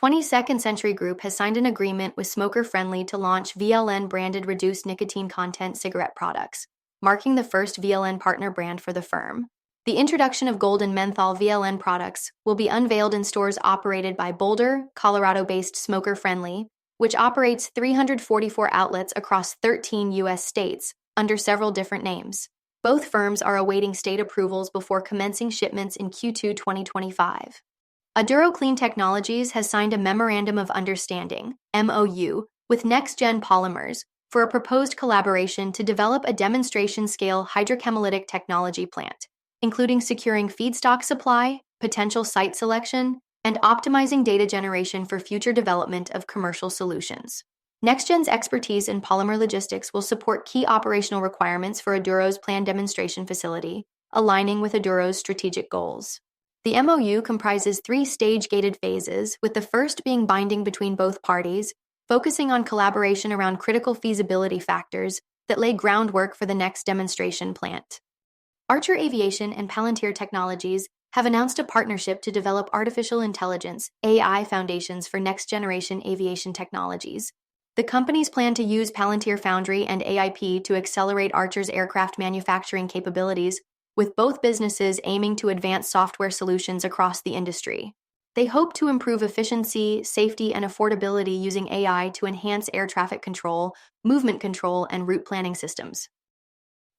22nd Century Group has signed an agreement with Smoker Friendly to launch VLN-branded reduced nicotine content cigarette products, marking the first VLN partner brand for the firm. The introduction of Golden Menthol VLN products will be unveiled in stores operated by Boulder, Colorado-based Smoker Friendly, which operates 344 outlets across 13 U.S. states under several different names. Both firms are awaiting state approvals before commencing shipments in Q2 2025. Aduro Clean Technologies has signed a Memorandum of Understanding, MOU, with NextGen Polymers for a proposed collaboration to develop a demonstration-scale hydrochemolytic technology plant, including securing feedstock supply, potential site selection, and optimizing data generation for future development of commercial solutions. NextGen's expertise in polymer logistics will support key operational requirements for Aduro's planned demonstration facility, aligning with Aduro's strategic goals. The MOU comprises 3 stage-gated phases, with the first being binding between both parties, focusing on collaboration around critical feasibility factors that lay groundwork for the next demonstration plant. ACHR Aviation and Palantir Technologies have announced a partnership to develop artificial intelligence (AI) foundations for next-generation aviation technologies. The companies plan to use Palantir Foundry and AIP to accelerate ACHR's aircraft manufacturing capabilities, with both businesses aiming to advance software solutions across the industry. They hope to improve efficiency, safety, and affordability using AI to enhance air traffic control, movement control, and route planning systems.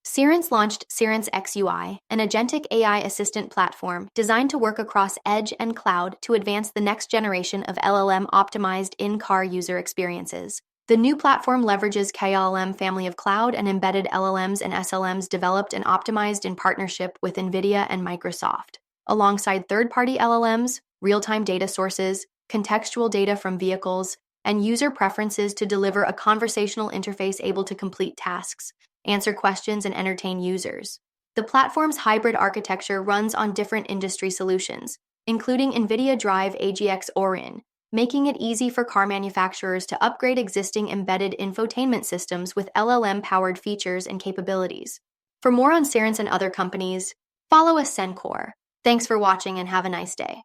Cerence launched Cerence XUI, an agentic AI assistant platform designed to work across edge and cloud to advance the next generation of LLM-optimized in-car user experiences. The new platform leverages KLM family of cloud and embedded LLMs and SLMs developed and optimized in partnership with NVIDIA and Microsoft, alongside third-party LLMs, real-time data sources, contextual data from vehicles, and user preferences to deliver a conversational interface able to complete tasks, answer questions, and entertain users. The platform's hybrid architecture runs on different industry solutions, including NVIDIA Drive AGX Orin, making it easy for car manufacturers to upgrade existing embedded infotainment systems with LLM-powered features and capabilities. For more on Cerence and other companies, follow Ascencore. Thanks for watching and have a nice day.